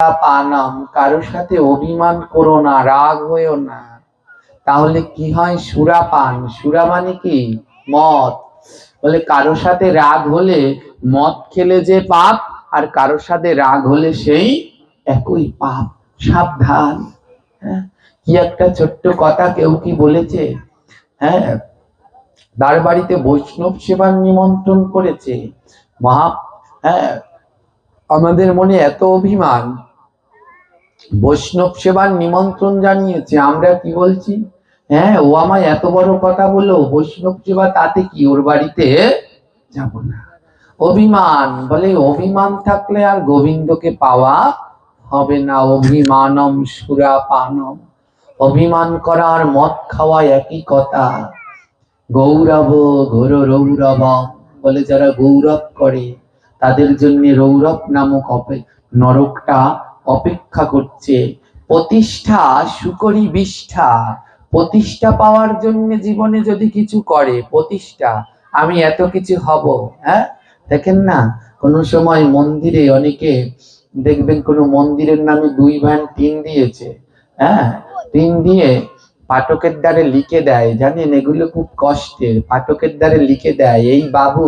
পানাম, কারোর সাথে অভিমান করো না, রাগ হয়েও না, তাহলে কি হয়? সুরাপান, সুরা মানে কি? মদ। বলে কারোর সাথে রাগ হলে মদ খেলে যে পাপ, আর কারোর সাথে রাগ হলে সেই একই পাপ। সাবধান। হ্যাঁ, কি একটা ছোট্ট কথা কেউ কি বলেছে? হ্যাঁ, তার বাড়িতে বৈষ্ণব সেবার নিমন্ত্রণ করেছে। মহা হ্যাঁ, আমাদের মনে এত অভিমান, বৈষ্ণব সেবার নিমন্ত্রণ জানিয়েছে, আমরা কি বলছি? হ্যাঁ, ও আমায় এত বড় কথা বললো, বৈষ্ণব সেবা, তাতে কি ওর বাড়িতে যাব না। অভিমান। বলে অভিমান থাকলে আর গোবিন্দকে পাওয়া হবে না। অভিমানম সুরাপানম, অভিমান করা আর মদ খাওয়া একই কথা। গৌরব ঘোর রৌরব, বলে যারা গৌরব করে তাদের জন্য রৌরব নামক নরকটা অপেক্ষা করছে। প্রতিষ্ঠা সুকরি বিষ্ঠা, প্রতিষ্ঠা পাওয়ার জন্য জীবনে যদি কিছু করে, প্রতিষ্ঠা, আমি এত কিছু হব। হ্যাঁ, দেখেন না, কোন সময় মন্দিরে অনেকে দেখবেন কোন মন্দিরের নামে 2 ভ্যান টিন দিয়েছে। হ্যাঁ, টিন দিয়ে পাঠকের দ্বারে লিখে দেয়, জানেন এগুলো খুব কষ্টের। পাঠকের দ্বারে লিখে দেয়, এই বাবু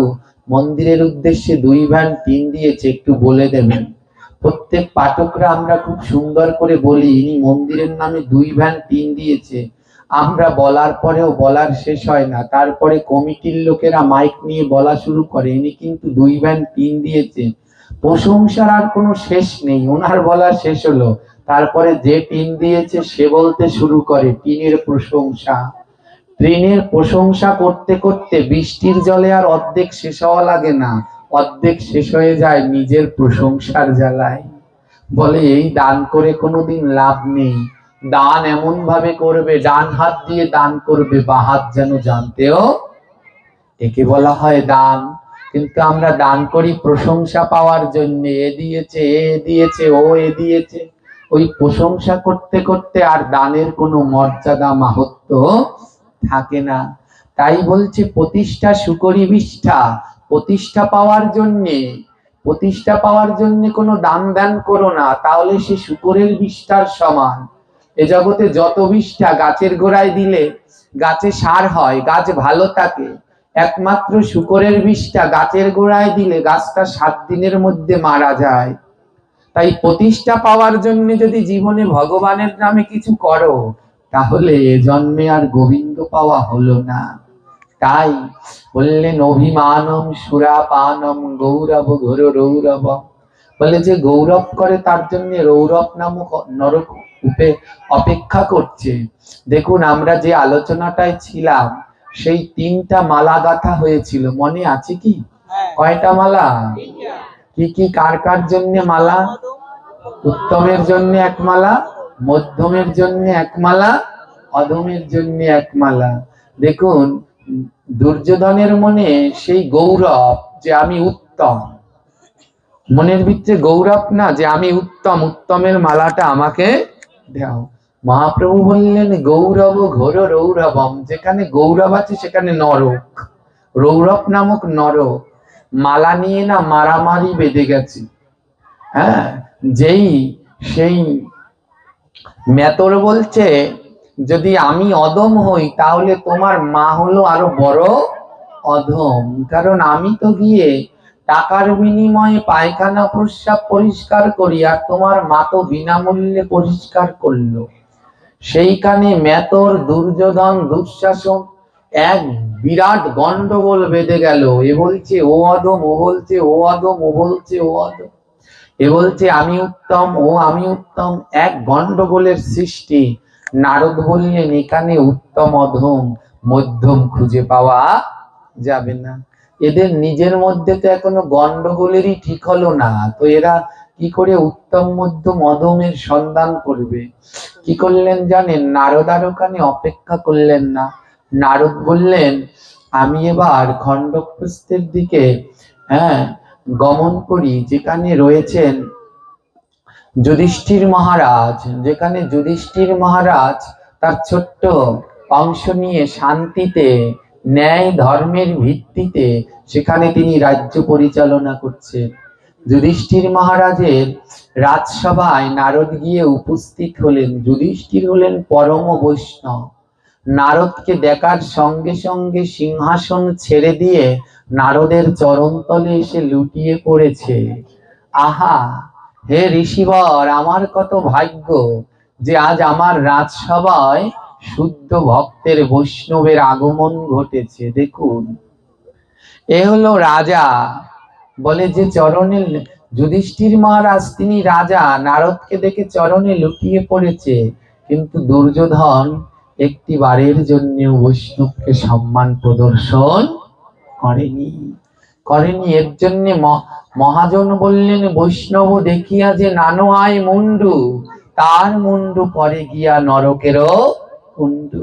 মন্দিরের উদ্দেশ্যে 2 ভ্যান টিন দিয়েছে, একটু বলে দেবেন। প্রত্যেক পাঠকরা আমরা খুব সুন্দর করে বলি, ইনি মন্দিরের নামে 2 ভ্যান টিন দিয়েছে। আমরা বলার পরেও বলার শেষ হয় না, তারপরে কমিটির লোকেরা মাইক নিয়ে বলা শুরু করে, ইনি কিন্তু 2 ভ্যান টিন দিয়েছে। প্রশংসার আর কোনো শেষ নেই। ওনার বলা শেষ হলো, তারপরে যে টিন দিয়েছে সে বলতে শুরু করে টিনের প্রশংসা। টিনের প্রশংসা করতে করতে বৃষ্টির জলে আর অর্ধেক শেষ হওয়া লাগে না, অর্ধেক শেষ হয়ে যায় নিজের প্রশংসার জ্বালায়। বলে এই দান করে কোনোদিন লাভ নেই। দান এমন ভাবে করবে, ডান হাত দিয়ে দান করবে, বাঁ হাত যেন জানতেও, একে বলা হয় দান। কিন্তু আমরা দান করি প্রশংসা পাওয়ার জন্য, এ দিয়েছে, এ দিয়েছে, ও এ দিয়েছে। ওই প্রশংসা করতে করতে আর দানের কোনো মর্যাদা মাহাত্ম্য থাকে না। তাই বলছে প্রতিষ্ঠা সুকরি বিষ্ঠা, প্রতিষ্ঠা পাওয়ার জন্যে, প্রতিষ্ঠা পাওয়ার জন্য কোনো দান দান করো না, তাহলে সে শুকরের বিষ্ঠার সমান। এ জগতে যত বিষ্ঠা গাছের গোড়ায় দিলে গাছে সার হয়, গাছ ভালো থাকে। একমাত্র শুকরের বিষটা গাছের গোড়ায় দিলে গাছটা 7 দিনের মধ্যে মারা যায়। তাই প্রতিষ্ঠা পাওয়ার জন্য যদি জীবনে ভগবানের নামে কিছু করো, তাহলে এ জন্মে আর গোবিন্দ পাওয়া হলো না। তাই বললেন অভিমানম সুরাপানম গৌরব ঘোর রৌরব, বলে যে গৌরব করে তার জন্য রৌরব নামক নরক অপেক্ষা করছে। দেখুন আমরা যে আলোচনাটায় ছিলাম, সেই 3টা মালা গাঁথা হয়েছিল, মনে আছে কি? কয়টা মালা? কি কি, কার কার জন্য মালা? উত্তমের জন্য 1 মালা, মধ্যমের জন্য 1 মালা, অধমের জন্য 1 মালা। দেখুন দুর্যোধনের মনে সেই গৌরব যে আমি উত্তম, মনের ভিতরে গৌরব না যে আমি উত্তম, উত্তমের মালাটা আমাকে দাও। মহাপ্রভু বললেন গৌরব ঘোর রৌরবম, যেখানে গৌরব আছে সেখানে নরক, রৌরব নামক নরক। মালা নিয়ে না মারামারি বেঁধে গেছে। হ্যাঁ, যেই সেই মেতর বলছে যদি আমি অদম হই তাহলে তোমার মা হলো আরো বড় অধম, কারণ আমি তো গিয়ে টাকার বিনিময়ে পায়খানা প্রস্রাব পরিষ্কার করি, আর তোমার মা তো বিনামূল্যে পরিষ্কার করলো। সেইখানে মেতর, দুর্যোধন, দুঃশাসন এক বিরাট গন্ডগোল বেঁধে গেল। এ বলছে ও অধম, ও বলছে ও অধম, ও বলছে ও অধম, এ বলছে আমি উত্তম, ও আমি উত্তম, এক গন্ডগোলের সৃষ্টি। নারদ বললেন এখানে উত্তম অধম মধ্যম খুঁজে পাওয়া যাবে না। এদের নিজের মধ্যে তো এখনো গন্ডগোলেরই ঠিক হলো না, তো এরা কি করে উত্তম মধ্যম অধমের সন্ধান করবে? কি করলেন জানেন? নারদ আর ওখানে অপেক্ষা করলেন না। নারদ বললেন আমি এবার খণ্ডপ্রস্থের দিকে গমন করি, যেখানে রয়েছেন যুধিষ্ঠির মহারাজ, যেখানে যুধিষ্ঠির মহারাজ তার ছোট্ট অংশ নিয়ে শান্তিতে ন্যায় ধর্মের ভিত্তিতে সেখানে তিনি রাজ্য পরিচালনা করছেন। যুধিষ্ঠির মহারাজের রাজসভায় নারদ গিয়ে উপস্থিত হলেন। যুধিষ্ঠির হলেন পরম বৈষ্ণব। নারদকে দেখার সঙ্গে সঙ্গে সিংহাসন ছেড়ে দিয়ে নারদের চরণতলে এসে লুটিয়ে পড়েছে। আহা, হে ঋষিবর, আমার কত ভাগ্য যে আজ আমার রাজসভায় শুদ্ধ ভক্তের বৈষ্ণবের আগমন ঘটেছে। দেখুন, এ হলো রাজা, বলে যে চরণে, যুধিষ্ঠির মহারাজ তিনি রাজা, নারদকে দেখে চরণে লুটিয়ে পড়েছে, কিন্তু দুর্যোধন একটি বারের জন্য বৈষ্ণবকে সম্মান প্রদর্শন করেনি করেনি এর জন্য মহাজন বললেন, বৈষ্ণব দেখিয়া যে নানো আয় মুন্ডু, তার মুন্ডু পরে গিয়া নরকেরও কুণ্ডু।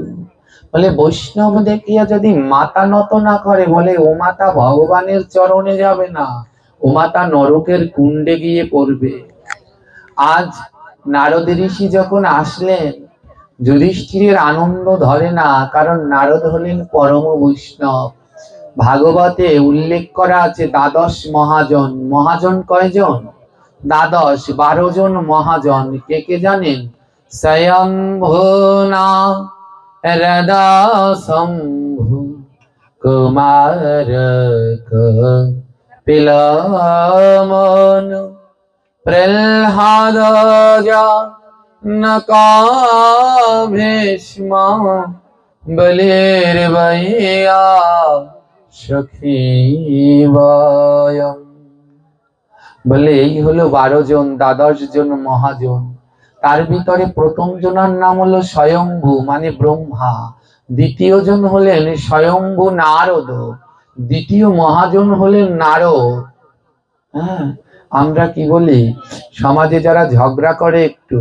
বলে বৈষ্ণব দেখিয়া যদি মাথা নত না করে, বলে ও মাথা ভগবানের চরণে যাবে না, ও মাথা নরকের কুণ্ডে গিয়ে পড়বে। আজ নারদ ঋষি যখন আসলেন, যুধিষ্ঠিরের আনন্দ ধরে না, কারণ নারদ হলেন পরম বৈষ্ণব। ভাগবতে উল্লেখ করা আছে দ্বাদশ মহাজন। মহাজন কয়জন? দ্বাদশ, 12 জন মহাজন। কে কে জানেন? স্বয়ম্ভু নারদ শম্ভু কুমার কপিলমনু প্রহ্লাদ জনক ভীষ্ম বলির্ভয়া সখীবয়ম। বলে এই হলো 12 জন, দ্বাদশ জন মহাজন। তার ভিতরে প্রথম জনার নাম হলো স্বয়ম্ভু, মানে ব্রহ্মা। দ্বিতীয় জন হলেন স্বয়ম্ভু নারদ। দ্বিতীয় মহাজন হলেন নারদ। হ্যাঁ, আমরা কি বলি, সমাজে যারা ঝগড়া করে একটু,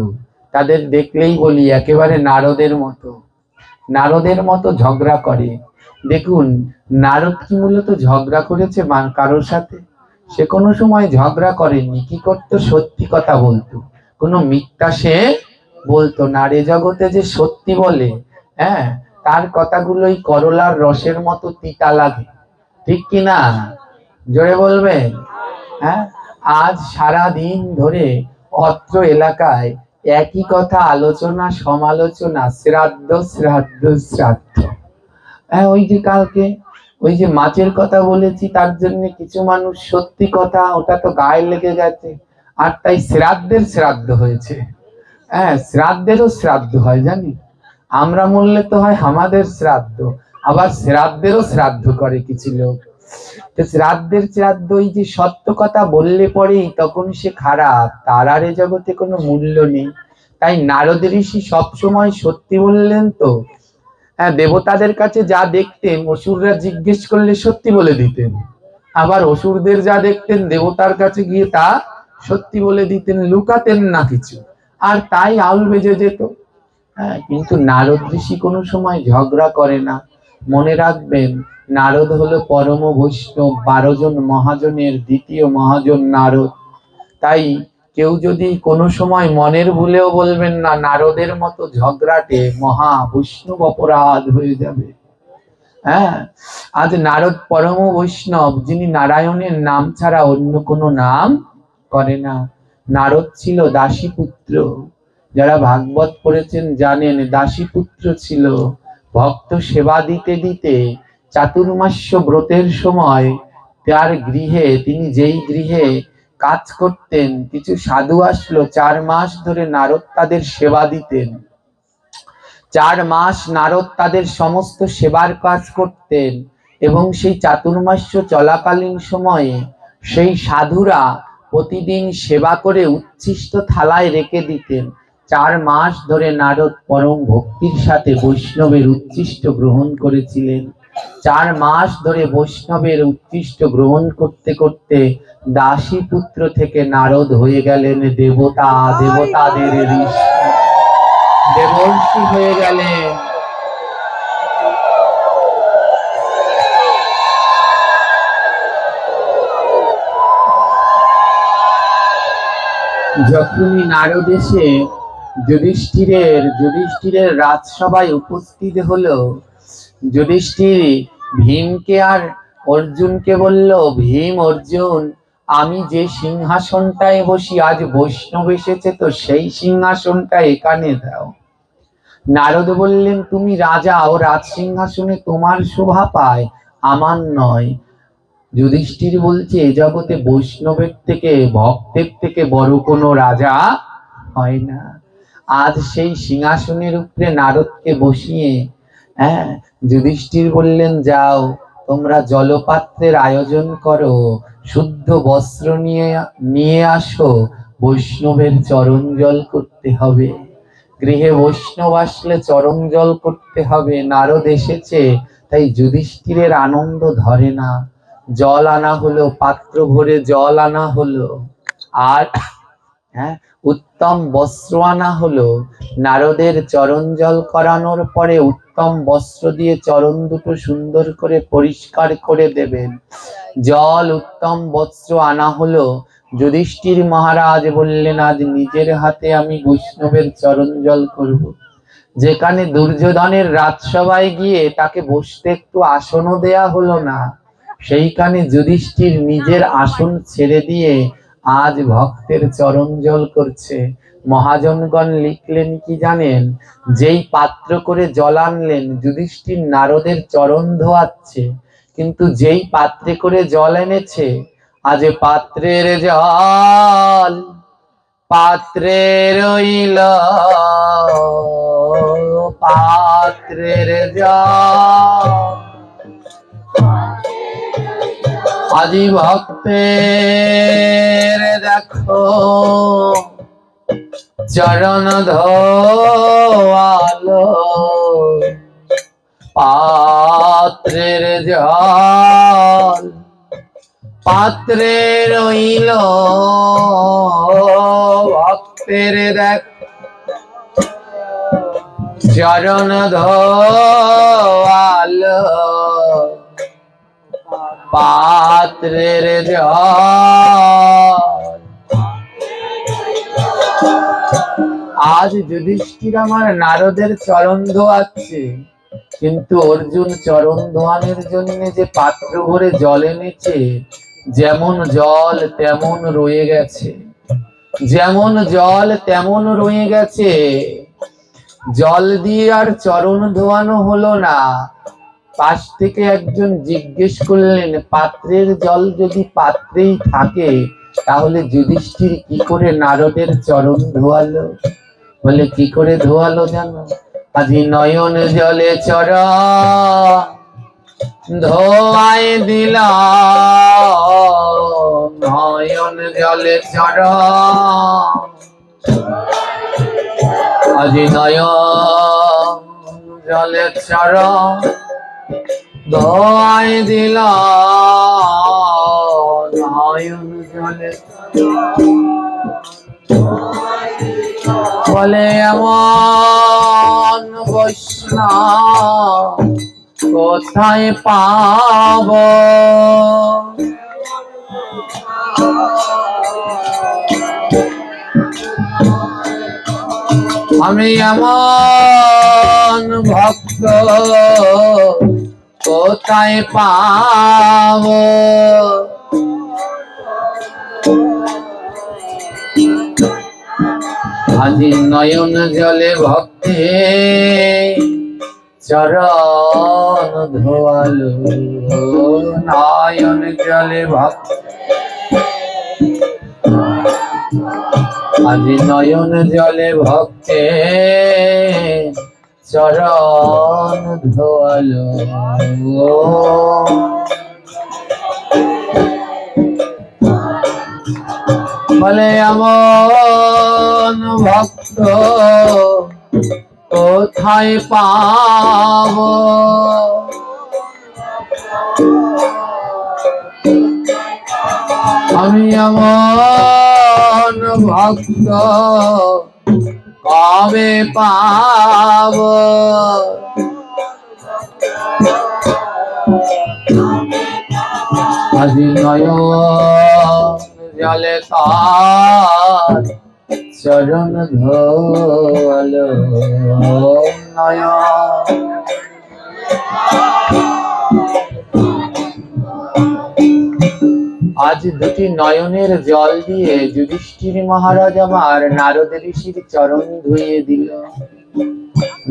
তাদের দেখলেই বলি একেবারে নারদের মতো, নারদের মতো ঝগড়া করে। দেখুন, নারদ কি মূলত ঝগড়া করেছে কারোর সাথে? সে কোনো সময় ঝগড়া করেনি। কি করতো? সত্যি কথা বলতো, কোনো মিথ্যা সে বলতো না। রে জগতে যে সত্যি বলে, হ্যাঁ, তার কথাগুলোই করলার রসের মতো তিতা লাগে, ঠিক কি না? জোরে বলবেন। হ্যাঁ, আজ সারা দিন ধরে অত্র এলাকায় একই কথা আলোচনা সমালোচনা, শ্রাদ্ধ শ্রাদ্ধ শ্রাদ্ধ। হ্যাঁ, ওই যে কালকে ওই যে মাছের কথা বলেছি, তার জন্য কিছু মানুষ সত্যি কথা, ওটা তো গায়ে লেগে গেছে, আর তাই শ্রাদ্ধের শ্রাদ্ধ হয়েছে। হ্যাঁ, শ্রাদ্ধেরও শ্রাদ্ধ হয় জানি, আমরা মরলে তো হয় আমাদের শ্রাদ্ধ, আবার শ্রাদ্ধেরও শ্রাদ্ধ করে কিছু লোক। তো শ্রাদ্ধের শ্রাদ্ধ, ওই যে সত্য কথা বললে পরেই তখন সে খারাপ, তার আর এ জগতে কোনো মূল্য নেই। তাই নারদ ঋষি সবসময় সত্যি বললেন তো। হ্যাঁ, দেবতাদের কাছে যা দেখতেন, অসুররা জিজ্ঞেস করলে সত্যি বলে দিতেন। আবার অসুরদের যা দেখতেন, দেবতার কাছে গিয়ে তা সত্যি বলে দিতেন, লুকাতেন না কিছু। আর তাই আউল বেজে যেত। হ্যাঁ, কিন্তু নারদ ঋষি কোনো সময় ঝগড়া করে না। মনে রাখবেন, নারদ হলো পরম বৈষ্ণব, 12 জন মহাজনের দ্বিতীয় মহাজন নারদ। তাই কেউ যদি কোনো সময় মনের ভুলেও বলবেন না নারদের মতো ঝগড়াটে, মহা বৈষ্ণব অপরাধ হয়ে যাবে। হ্যাঁ, আজ নারদ পরম বৈষ্ণব, যিনি নারায়ণের নাম ছাড়া অন্য কোনো নাম করে না। নারদ ছিল দাসী পুত্র। যারা ভাগবত পড়েছেন জানেন, দাসী পুত্র ছিল। ভক্ত সেবা দিতে দিতে চাতুর্মাস্য ব্রতের সময় তার গৃহে, তিনি যেই গৃহে কাজ করতেন, কিছু সাধু আসলো। 4 মাস ধরে নারদ তাদের সেবা দিতেন। 4 মাস নারদ তাদের সমস্ত সেবার কাজ করতেন, এবং সেই চাতুর্মাস্য চলাকালীন সময়ে সেই সাধুরা প্রতিদিন সেবা করে উচ্ছিষ্ট থালায় রেখে দিতেন। 4 মাস ধরে নারদ পরম ভক্তির সাথে বৈষ্ণবের উচ্ছিষ্ট গ্রহণ করেছিলেন। 4 মাস ধরে বৈষ্ণবের উচ্ছিষ্ট গ্রহণ করতে করতে দাসী পুত্র থেকে নারদ হয়ে গেলেন দেবতা, দেবতাদের ঋষি, দেবর্ষি হয়ে গেলেন। যখনই নারদ এসে যুধিষ্ঠিরের রাজসভায় উপস্থিত হলো, যুধিষ্ঠির ভীমকে আর অর্জুনকে বলল, ভীম অর্জুন, আমি যে সিংহাসনটায় বসি, আজ বৈষ্ণব এসেছে তো সেই সিংহাসনটা এখানে দাও। নারদ বললেন, তুমি রাজা, ও রাজ সিংহাসনে তোমার শোভা পায়, আমার নয়। যুধিষ্ঠির বলছে, এ জগতে বৈষ্ণবের থেকে, ভক্তের থেকে বড় কোনো রাজা হয় না। আজ সেই সিংহাসনের উপরে নারদকে বসিয়ে, হ্যাঁ, যুধিষ্ঠির বললেন, যাও তোমরা জলপাত্রের আয়োজন করো, শুদ্ধ বস্ত্র নিয়ে নিয়ে আসো, বৈষ্ণবের চরণ জল করতে হবে। গৃহে বৈষ্ণব আসলে চরণ জল করতে হবে। নারদ এসেছে, তাই যুধিষ্ঠিরের আনন্দ ধরে না। জল আনা হলো, পাত্র ভরে জল আনা হলো, আর হ্যাঁ, উত্তম বস্ত্র আনা হলো। নারদের চরণ জল করানোর পরে উত্তম বস্ত্র দিয়ে চরণ দুটো সুন্দর করে পরিষ্কার করে দেবেন। জল, উত্তম বস্ত্র আনা হলো। যুধিষ্ঠির মহারাজ বললেন, আজ নিজের হাতে আমি বৈষ্ণবের চরণ জল করব। যেখানে দুর্যোধনের রাজসভায় গিয়ে তাকে বসতে একটু আসনও দেয়া হলো না, সেইখানে যুধিষ্ঠির নিজের আসন ছেড়ে দিয়ে আজ ভক্তের চরণ জল করছে। মহাজনগণ লিখলেন কি জানেন? যেই পাত্র করে জল আনলেন, যুধিষ্ঠির নারদের চরণ ধোয়াচ্ছে, কিন্তু যেই পাত্রে করে জল এনেছে, আজ পাত্রের জল পাত্রে রইল, পাত্রের জল আজি ভক্তের দেখো চরণ ধোয়ালো, পাত্রের জল পাত্রে রইল, ভক্তের দেখ চরণ ধোয়ালো, পাত্রের জল। আজ যুধিষ্ঠির আমার নারদের চরণ ধোয়াচ্ছে, কিন্তু অর্জুন চরণ ধোয়ানোর জন্য যে পাত্র ভরে জল এনেছে, যেমন জল তেমন রয়ে গেছে, যেমন জল তেমন রয়ে গেছে। জল দিয়ে আর চরণ ধোয়ানো হলো না। পাশ থেকে একজন জিজ্ঞেস করলেন, পাত্রের জল যদি পাত্রেই থাকে, তাহলে যুধিষ্ঠির কি করে নারদের চরণ ধোয়ালো? বলে, কি করে ধোয়ালো জানো? আজি নয়ন জলে চরণ ধোয়াই দিল, নয়ন জলে চরণ, আজি নয়ন জলে চরণ ধোয়াই দিল, নয়ন জলে। বলে, এমন বৈষ্ণব কোথায় পাব? আমি এমন ভক্ত কোথায় পাব? আজি নয়ন জলে ভক্তে চরণ ধোয়ালো, নয়ন জলে ভক্ত, আজি নয়ন জলে ভক্তে চরণ ধোয়ালো। বলে, এমন ভক্ত কোথায় পাব? আমি এমন ভক্ত কবে পাব? আজি নয়ন জলে তার চরণ ধোয়ালো, নয়ন। আজ দুটি নয়নের জল দিয়ে যুধিষ্ঠির মহারাজ আমার নারদ ঋষির চরণ ধুইয়ে দিল।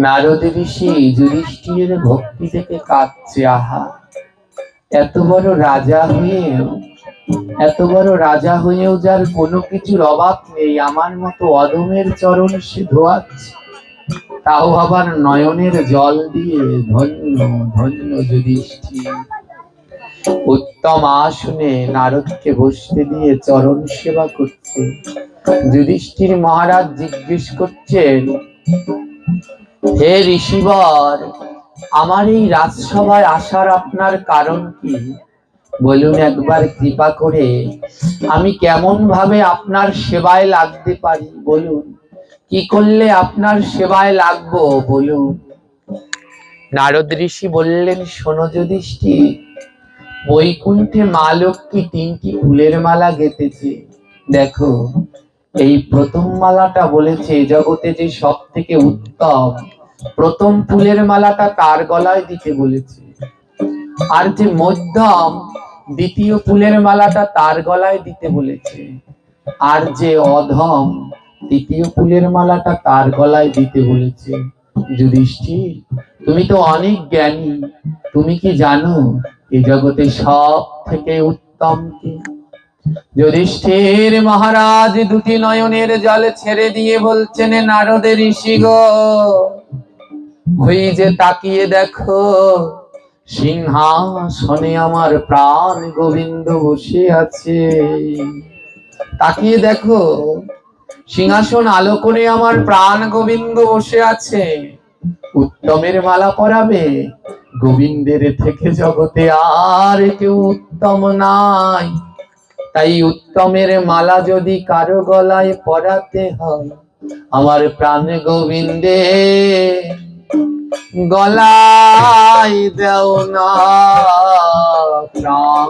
নারদ ঋষি যুধিষ্ঠিরের ভক্তি থেকে কাঁদছে। আহা, এত বড় রাজা হয়েও যার কোনো কিছুর অভাব নেই, আমার মতো অধমের চরণ সে ধোয়াচ্ছে, তাও আবার নয়নের জল দিয়ে। ধন্য ধন্য যুধিষ্ঠির। উত্তম আসনে নারদকে বসতে দিয়ে চরণ সেবা করছে। যুধিষ্ঠির মহারাজ জিজ্ঞেস করছেন, হে ঋষিবর, আমার এই রাজসভায় আসার আপনার কারণ কি? বলুন একবার কৃপা করে, আমি কেমন ভাবে আপনার সেবায় লাগতে পারি বলুন, কি করলে আপনার সেবায় লাগবো বলুন। নারদ ঋষি বললেন, শোনো যুধিষ্ঠির, বৈকুণ্ঠে মা লক্ষ্মী 3টি ফুলের মালা গেঁথেছে। দেখো, এই প্রথম মালাটা বলেছে জগতে যে সব থেকে উত্তম, প্রথম ফুলের মালাটা তার গলায় দিতে বলেছে। আর যে মধ্যম, দ্বিতীয় ফুলের মালাটা তার গলায় দিতে বলেছে। আর যে অধম, তৃতীয় ফুলের মালাটা তার গলায় দিতে বলেছে। যুধিষ্ঠির, তুমি তো অনেক জ্ঞানী, তুমি কি জানো এই জগতে সব থেকে উত্তম কি? যুধিষ্ঠির মহারাজ দুটি নয়নের জল ছেড়ে দিয়ে বলছেন, নারদের ঋষি গো, ওই যে তাকিয়ে দেখো, সিংহাসনে আমার প্রাণ গোবিন্দ বসে আছে। তাকিয়ে দেখো, সিংহাসন আলো করে আমার প্রাণ গোবিন্দ বসে আছে। উত্তমের মালা পরাবে, গোবিন্দের থেকে জগতে আর কেউ উত্তম নাই। তাই উত্তমের মালা যদি কারো গলায় পরাতে হয়, আমার প্রাণ গোবিন্দে গলায় দেও না প্রাণ।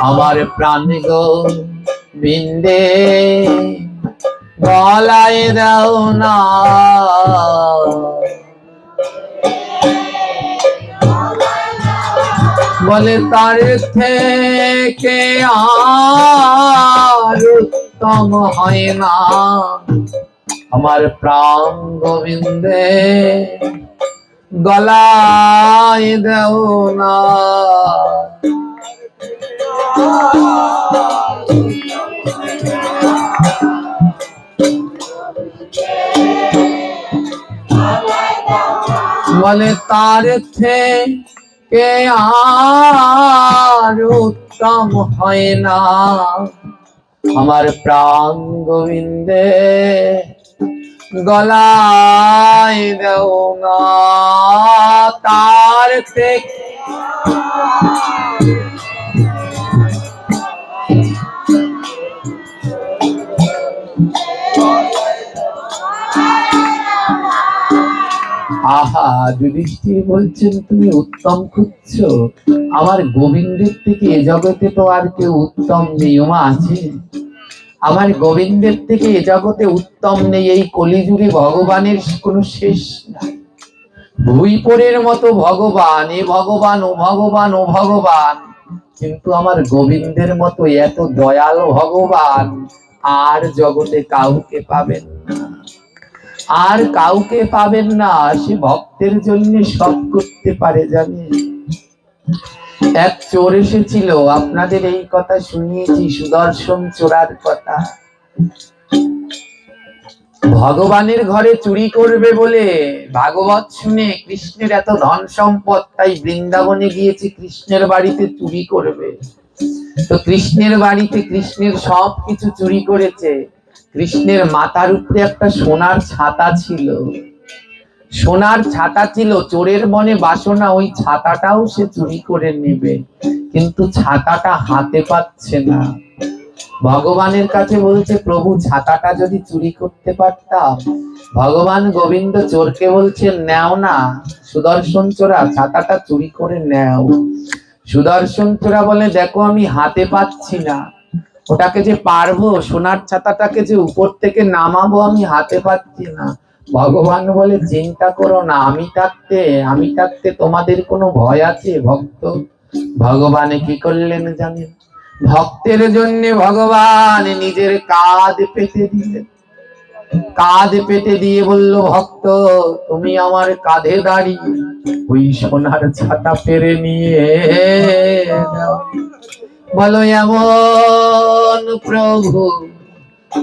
আমার প্রাণ গোবিন্দে গলায় দেও না। বলে তার থেকে আর উত্তম হয় না, আমার প্রাণ গোবিন্দে গলায় দেও না। বলে তার থেকে আর উত্তম হয় না, আমার প্রাণ গোবিন্দে গলায় দেও না। তার থেকে আহা, যুধিষ্ঠির বলছেন, তুমি উত্তম খুঁজছো, আমার গোবিন্দের থেকে এ জগতে তো আর কেউ উত্তম নেই। ওমা আছে, আমার গোবিন্দের থেকে এ জগতে উত্তম নেই। এই কলিযুগে ভগবানের কোনো শেষ নাই। ভুইপোরের মতো ভগবান, এ ভগবান ও ভগবান ও ভগবান, কিন্তু আমার গোবিন্দের মতো এত দয়ালু ভগবান আর জগতে কাউকে পাবেন না, আর কাউকে পাবেন না। সে ভক্তের জন্য সব করতে পারে জানে। এক চোর এসেছিল, আপনাদের এই কথা শুনিয়েছি, সুদর্শন চোরার কথা। ভগবানের ঘরে চুরি করবে বলে ভাগবত শুনে কৃষ্ণের এত ধন সম্পদ, তাই বৃন্দাবনে গিয়েছে কৃষ্ণের বাড়িতে চুরি করবে। তো কৃষ্ণের বাড়িতে কৃষ্ণের সব কিছু চুরি করেছে। কৃষ্ণের মাথার উপরে একটা সোনার ছাতা ছিল, সোনার ছাতা ছিল। চোরের মনে বাসনা ওই ছাতাটাও সে চুরি করে নেবে, কিন্তু ছাতাটা হাতে পাচ্ছে না। ভগবানের কাছে বলছে, প্রভু ছাতাটা যদি চুরি করতে পারতাম। ভগবান গোবিন্দ চোরকে বলছেন, নেও না সুদর্শন চোরা, ছাতাটা চুরি করে নেও। সুদর্শন চোরা বলে, দেখো আমি হাতে পাচ্ছি না, ওটাকে যে পারবো, সোনার ছাতাটাকে যে উপর থেকে নামাবো, আমি হাতে পাচ্ছি না। ভগবান বলে চিন্তা করো না, আমি থাকতে তোমাদের কোনো ভয় আছে ভক্ত? ভগবান কি করলেন জানেন? ভক্তের জন্য ভগবান নিজের কাঁধ পেতে দিলেন। কাঁধ পেতে দিয়ে বলল, ভক্ত তুমি আমার কাঁধে দাঁড়িয়ে ওই সোনার ছাতা পেরে নিয়ে যাও। বলো এমন প্রভু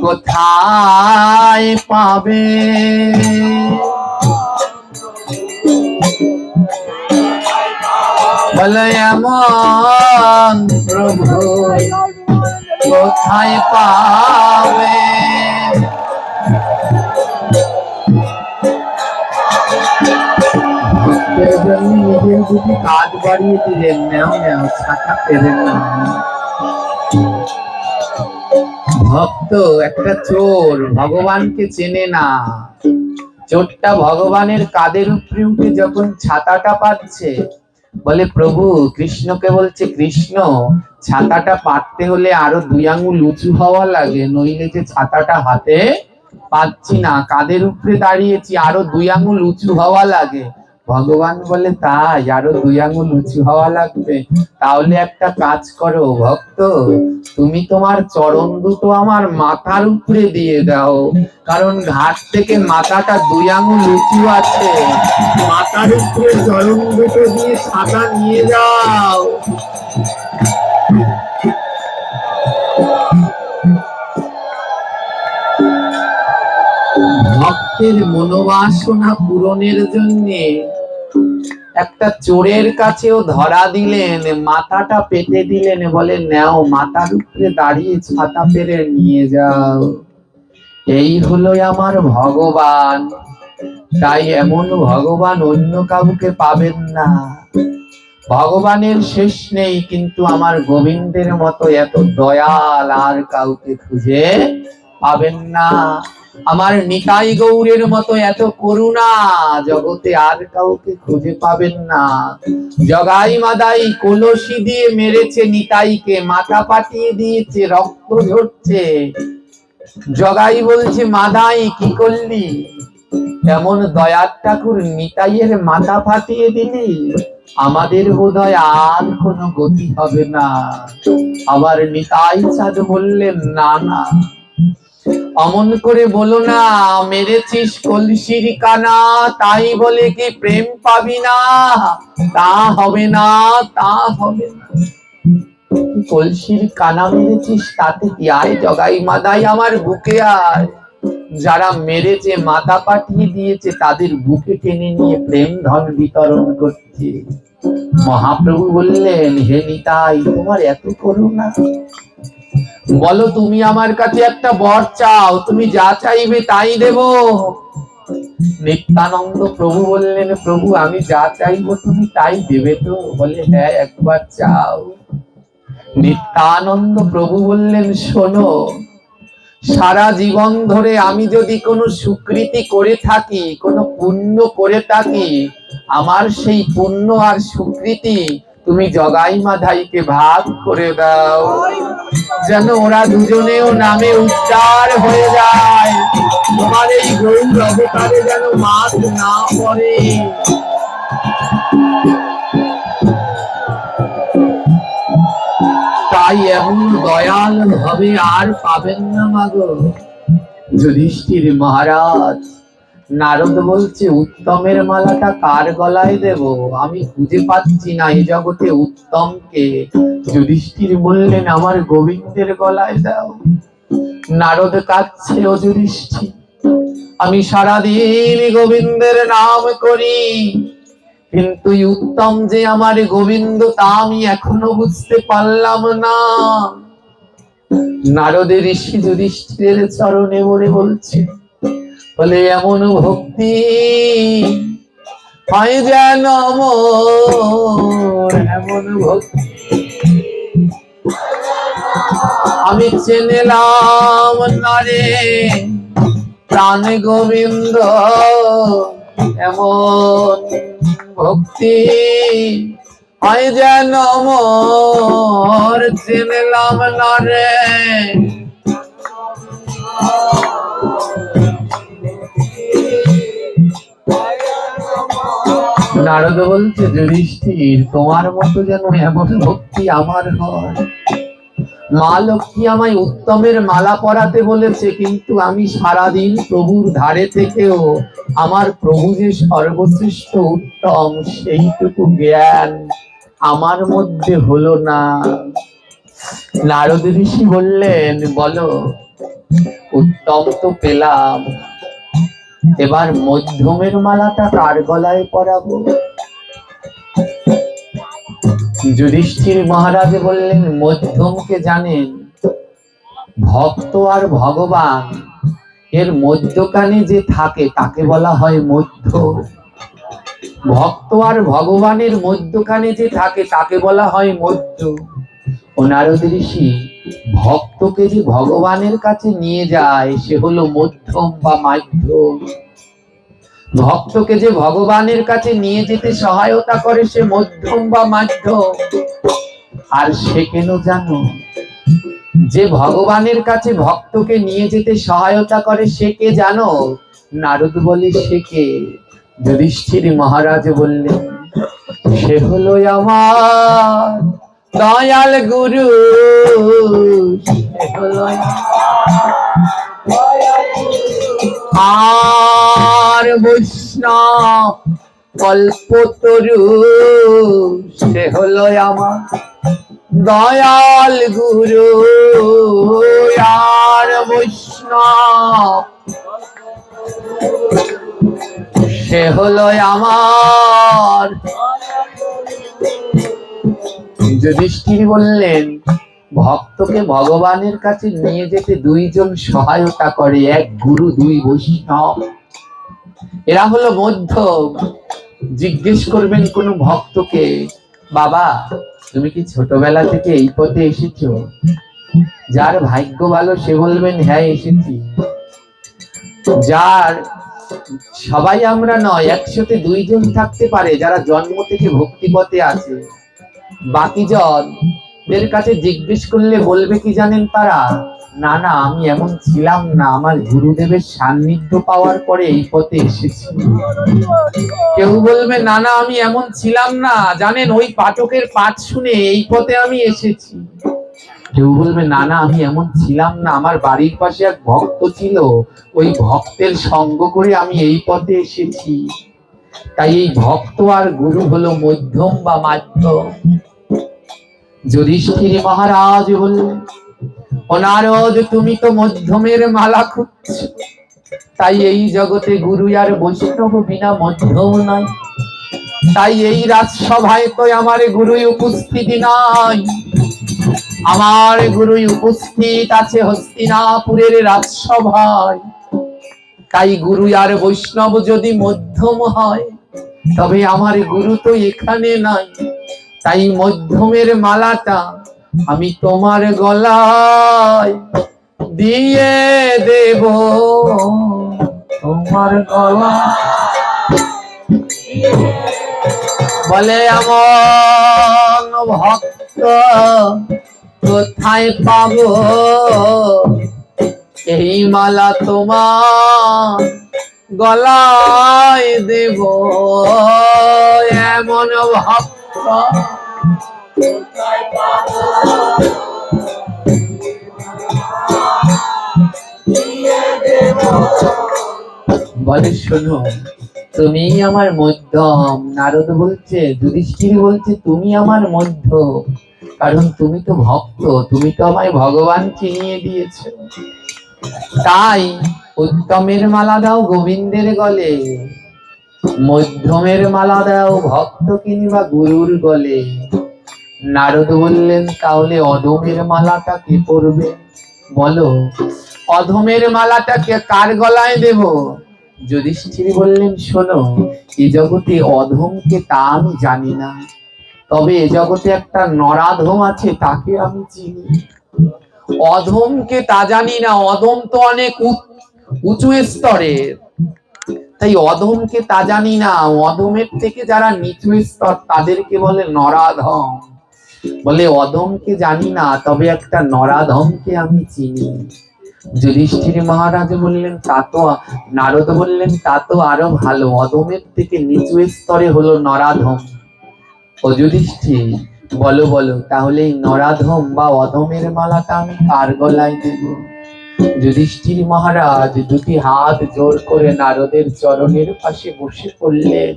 কোথায় পাবে? বলো এমন প্রভু কোথায় পাবে? ভক্তের জন্য নিজের দুটি কাজ বাড়িয়ে দিলেন, নেও নেও ছাতা পেরে নাও। ভক্ত একটা চোর, ভগবানকে চেনে না। চোরটা ভগবানের কাঁধের উপরে উঠে যখন ছাতাটা পাচ্ছে, বলে প্রভু কৃষ্ণকে বলছে, কৃষ্ণ ছাতাটা পাততে হলে আরো 2 আঙ্গুল উঁচু হওয়া লাগে, নইলে যে ছাতাটা হাতে পাচ্ছি না, কাঁধের উপরে দাঁড়িয়েছি, আরো 2 আঙ্গুল উঁচু হওয়া লাগে। ভগবান বলে তাই, আরো 2 আঙ্গুল উঁচু হওয়া লাগবে? তাহলে একটা কাজ করো ভক্ত, তুমি তোমার চরণ দুটো আমার মাথার উপরে দিয়ে দাও, কারণ ঘাট থেকে মাথাটা 2 আঙ্গুল উঁচু আছে। মাথার উপরে চরণ দুটো দিয়ে ছাতা নিয়ে যাও। ভক্তের মনোবাসনা পূরণের জন্য একটা চোরের কাছেও ধরা দিলেন, মাথাটা পেতে দিলেন, বলে নাও মাথার উপরে দাঁড়িয়ে ছাতা পেরে নিয়ে যাও। এই হলো আমার ভগবান। তাই এমন ভগবান অন্য কাউকে পাবেন না। ভগবানের শেষ নেই, কিন্তু আমার গোবিন্দের মতো এত দয়াল আর কাউকে খুঁজে পাবেন না। আমার নিতাই গৌরের মতো এত করুণা জগতে আর কাউকে খুঁজে পাবেন না। জগাই মাদাই কলসি দিয়ে মেরেছে নিতাইকে, মাথা পাঠিয়ে দিয়েছে, রক্ত ঝরছে। জগাই বলছে, মাদাই কি করলি? এমন দয়ার ঠাকুর নিতাইয়ের মাথা ফাটিয়ে দিলি, আমাদের বোধহয় আর কোনো গতি হবে না। আবার নিতাই চাঁদ বললেন, না না অমন করে বলো না, মেরেছিস কলসির কানা, তাই বলে কি প্রেম পাবি না? তা হবে না, তা হবে না। কলসির কানা মেরেছিস তাতে কি? আয় জগাই মাদাই আমার বুকে আয়। যারা মেরেছে মাথা পাঠিয়ে দিয়েছে তাদের বুকে টেনে নিয়ে প্রেম ধন বিতরণ করছে। মহাপ্রভু বললেন, হে নিতাই তোমার এত করুণা, বলো তুমি আমার কাছে একটা বর চাও, তুমি যা চাইবে তাই দেব। নিত্যানন্দ প্রভু বললেন, প্রভু আমি যা চাইবো তুমি তাই দেবে তো? বলে হ্যাঁ একবার চাও। নিত্যানন্দ প্রভু বললেন, শোনো, সারা জীবন ধরে আমি যদি কোনো সুকৃতি করে থাকি, কোনো পুণ্য করে থাকি, আমার সেই পুণ্য আর সুকৃতি তুমি জগাই মাধাইকে ভাগ করে দাও, যেন ওরা দুজনেও নামে উচ্চার হয়ে যায়, তোমার এই গৌর অবতারে যেন মাছ না পড়ে। তাই এমন দয়াল ভাবে আর পাবেন না মাগো। যুধিষ্ঠির মহারাজ, নারদ বলছে উত্তমের মালাটা কার গলায় দেব? আমি খুঁজে পাচ্ছি না এই জগতে উত্তমকে। যুধিষ্ঠির বললেন, আমার গোবিন্দের গলায় দাও। নারদ কাঁদছে, ও যুধিষ্ঠির আমি সারাদিন গোবিন্দের নাম করি, কিন্তু উত্তম যে আমার গোবিন্দ তা আমি এখনো বুঝতে পারলাম না। নারদের ঋষি যুধিষ্ঠিরের চরণে পড়ে বলছে, বলে এমন ভক্তি হয় যেন মোর, এমন ভক্তি আমি চেনেলাম না রে প্রাণ গোবিন্দ, এমন ভক্তি হয় যেন মোর চেনেলাম না রে। নারদ বলছে, যুধিষ্ঠির, তোমার মতো যেন এমন ভক্তি আমার হয়। মা লক্ষ্মী আমায় উত্তমের মালা পরাতে বলেছে, কিন্তু আমি সারাদিন প্রভুর ধারে থেকেও আমার প্রভু যে সর্বশ্রেষ্ঠ উত্তম সেইটুকু জ্ঞান আমার মধ্যে হলো না। নারদ ঋষি বললেন, বলো, উত্তম তো পেলাম, এবার মধ্যমের মালাটা কার গলায় পরাবো? যুধিষ্ঠির মহারাজ বললেন, মধ্যমকে জানেন? ভক্ত আর ভগবান এর মধ্যখানে যে থাকে তাকে বলা হয় মধ্য। ভক্ত আর ভগবানের মধ্যখানে যে থাকে তাকে বলা হয় মধ্য। ও নারদ ঋষি, ভক্তকে যে ভগবানের কাছে নিয়ে যায় সে হলো মধ্যম বা মাধ্যম। ভক্তকে যে ভগবানের কাছে নিয়ে যেতে সহায়তা করে সে মধ্যম বা মাধ্যম। আর সে কেন জানো? যে ভগবানের কাছে ভক্তকে নিয়ে যেতে সহায়তা করে সে কে জানো? নারদ বলে, সে কে? যুধিষ্ঠির মহারাজ বললেন, সে হলো আমার দয়াল গুরু। সে হলো আর বৈষ্ণব কল্পতরু। সে হলো আমার দয়াল গুরু আর বৈষ্ণব, সে হলো আমার। যুধিষ্ঠির বললেন, ভক্তকে ভগবানের কাছে নিয়ে যেতে দুইজন সহায়তা করে, এক গুরু, দুই বৈষ্ণব। এরা হলো মধ্যম। জিজ্ঞেস করবেন কোন ভক্তকে, বাবা তুমি কি ছোটবেলা থেকে এই পথে এসেছো? যার ভাগ্য ভালো সে বলবেন, হ্যাঁ এসেছি। যার সবাই আমরা নয়, একসাথে দুইজন থাকতে পারে যারা জন্ম থেকে ভক্তি পথে আছে। বাকি জনদের কাছে জিজ্ঞেস করলে বলবে কি জানেন তারা? না না, আমি এমন ছিলাম না, আমার গুরুদেবের সান্নিধ্য পাওয়ার পরে এই পথে এসেছি। কেউ বলবে, না না, আমি এমন ছিলাম না, জানেন ওই পাঠকের পাঠ শুনে এই পথে আমি এসেছি। কেউ বলবে, না না, আমি এমন ছিলাম না, আমার বাড়ির পাশে এক ভক্ত ছিল, ওই ভক্তের সঙ্গ করে আমি এই পথে এসেছি। তাই এই ভক্ত আর গুরু হলো মধ্যম বা মাধ্যম। যুধিষ্ঠির মহারাজ বললেন, ও নারদ, তুমি তো মধ্যমের মালা খুঁজছো, তাই এই জগতে গুরু আর বৈষ্ণব বিনা মধ্যম নাই। তাই এই রাজসভায় তো আমার গুরুই উপস্থিতি নাই। আমার গুরুই উপস্থিত আছে হস্তিনাপুরের রাজসভায়। তাই গুরু আর বৈষ্ণব যদি মধ্যম হয়, তবে আমার গুরু তো এখানে নাই। তাই মধ্যমের মালাটা আমি তোমার গলায় দিয়ে দেব, তোমার গলায়। বলে, এমন ভক্ত কোথায় পাবো, এই মালা তোমার গলায় দেব। এমন ভক্ত কোথায় পাবো, দিয়ে দেব। বলে, শোনো, তুমি আমার মধ্যম। নারদ বলছে, যুধিষ্ঠির বলছে, তুমি আমার মধ্য, কারণ তুমি তো ভক্ত, তুমি তো আমায় ভগবান চিনিয়ে দিয়েছো। তাই উত্তমের মালা দাও গোবিন্দের গলে, মধ্যমের মালা দাও ভক্ত কিংবা গুরুর গলে। নারদ বললেন, তাহলে অধমের মালাটা কে পরবে? বলো, অধমের মালাটা কে কার গলায় দেব? যুধিষ্ঠির বললেন, শোনো, এ জগতে অধমকে তা আমি জানি না, তবে এ জগতে একটা নরাধম আছে, তাকে আমি চিনি। অধমকে তা জানি না, অধম তো অনেক উঁচু স্তরের, তাই অধমকে তা জানি না। অধমের থেকে যারা নিচু স্তর তাদেরকে বলে নরাধম। বলে, অধমকে জানি না, তবে একটা নরাধমকে আমি চিনি। যুধিষ্ঠির মহারাজ বললেন তা তো, নারদ বললেন তা তো আরো ভালো, অধমের থেকে নিচু স্তরে হলো নরাধম। ও যুধিষ্ঠির, বলো বলো তাহলে এই নরাধম বা অধমের মালাটা আমি কার গলায় দেব? যুধিষ্ঠির মহারাজ দুটি হাত জোর করে নারদের চরণের পাশে বসে পড়লেন।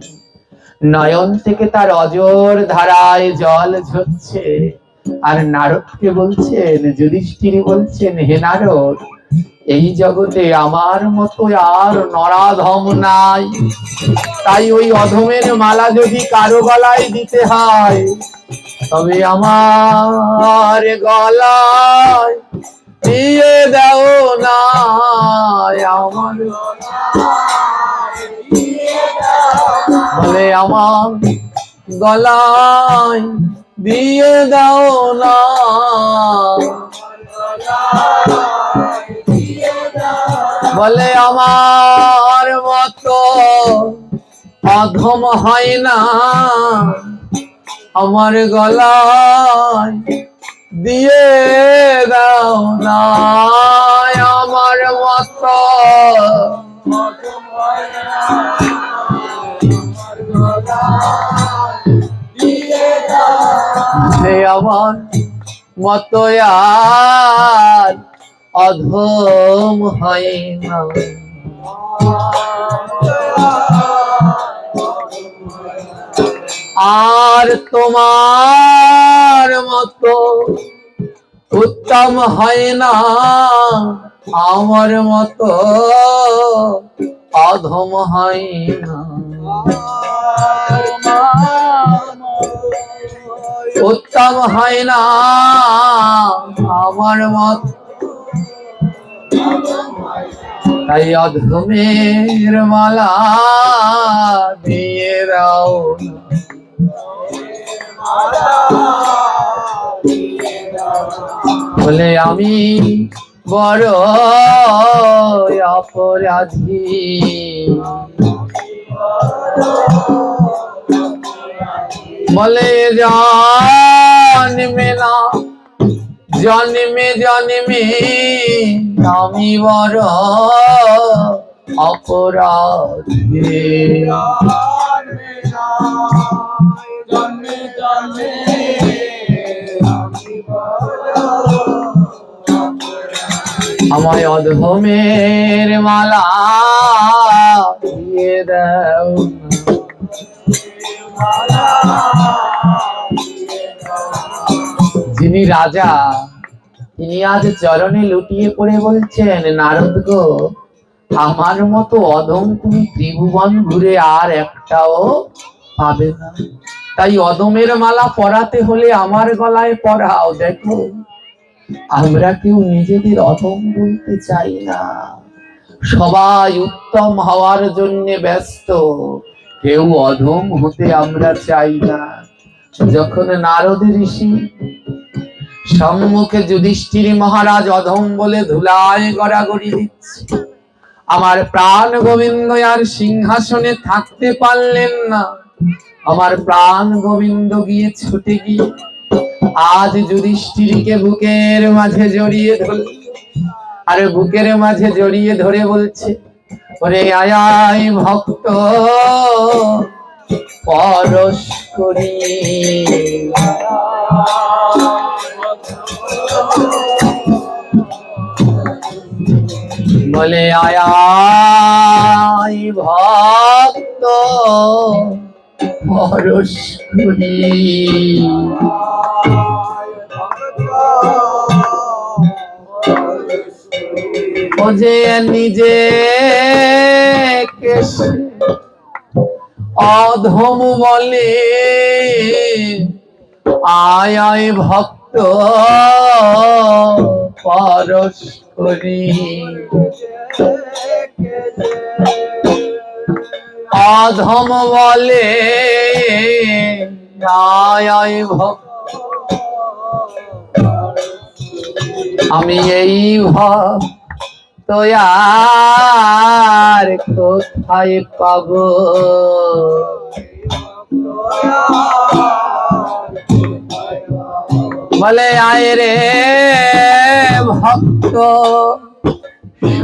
নয়ন থেকে তার অজর ধারায় জল ঝরছে। আর নারদকে বলছেন, যুধিষ্ঠির বলছেন, হে নারদ, এই জগতে আমার মতো আর নরাধম নাই, তাই ওই অধমের মালা যদি কারো গলায় দিতে হয় তবে আমার গলায় দিয়ে দাও না, আমার বলে আমার গলায় দিয়ে দাও না, বলে আমার মতো অধম হয় না, আমার গলায় দিয়ে দাও না, আমার মতো আমার মতো আর অধম হয় না। আর তোমার মতো উত্তম হয় না, আমার মতো অধম হয় না। উত্তম হয় না আমার মত, তাই অধমের মালা দিয়ে দাও না। বলে আমি বড় অপরাধী, বলে জন্মে না জন্মে জন্মে আমি বড় অপরাধী, আমায় অধমের মালা দিয়ে দাও। যিনি রাজা তিনি আজ চরণে লুটিয়ে পড়ে বলছেন, নারদ গো, আমার মতো অধম তুমি ত্রিভুবন ঘুরে আর একটাও পাবে না, তাই অধমের মালা পরাতে হলে আমার গলায় পরাও। দেখো আমরা কেউ নিজেদের অধম বলতে চাই না, সবাই উত্তম হওয়ার জন্য ব্যস্ত, কেউ অধম হতে আমরা চাই না। যখন নারদ ঋষি সম্মুখে যুধিষ্ঠির মহারাজ অধম বলে ধুলায় গড়াগড়ি দিচ্ছে, আমার প্রাণ গোবিন্দ আর সিংহাসনে থাকতে পারলেন না, আমার প্রাণ গোবিন্দ গিয়ে ছুটে গিয়ে আজ যুধিষ্ঠিরকে বুকের মাঝে জড়িয়ে ধরল, আর বুকের মাঝে জড়িয়ে ধরে বলছে, ওরে আয় আয় ভক্ত পরশ করি, বলে আয় আয় ভক্ত পরশ করি, ও যে নিজে অধম বলে, আয় আয় ভক্ত পরশ করি, অধম বলে আয় আয় ভক্ত, আমি এই ভক্ত আর কোথায় পাবো, বলে আয় রে ভক্ত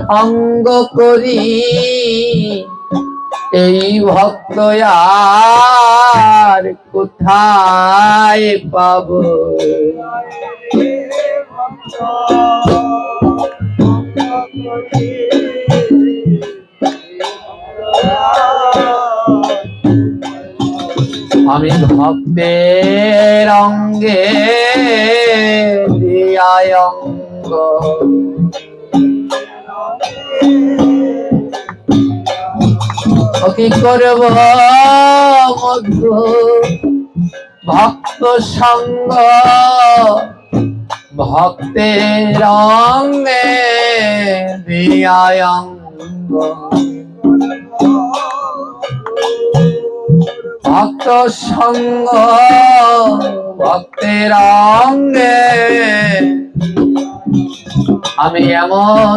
সঙ্গ করি, এই ভক্ত আর কোথায় পাবো? আমি ভক্তের অঙ্গে দিয়ায় অঙ্গ, কি করব মধু ভক্ত সঙ্গ, ভক্তের অঙ্গে দিয়ায় অঙ্গ, ভক্ত সঙ্গ ভক্তের অঙ্গে, আমি এমন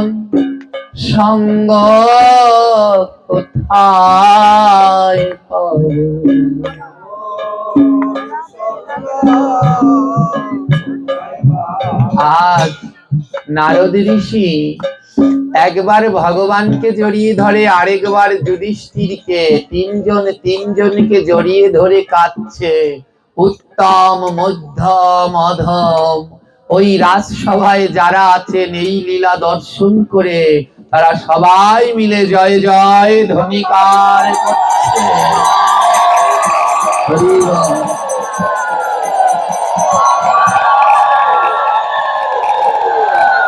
সঙ্গ কোথায় পাবো? আজ নারদ ঋষি একবার ভগবানকে জড়িয়ে ধরে, আরেকবার যুধিষ্ঠিরকে, তিনজনকে জড়িয়ে ধরে কাঁদছে। উত্তম, মধ্যম, অধম ওই রাজসভায় যারা আছেন এই লীলা দর্শন করে তারা সবাই মিলে জয় জয় ধ্বনিকার করছে।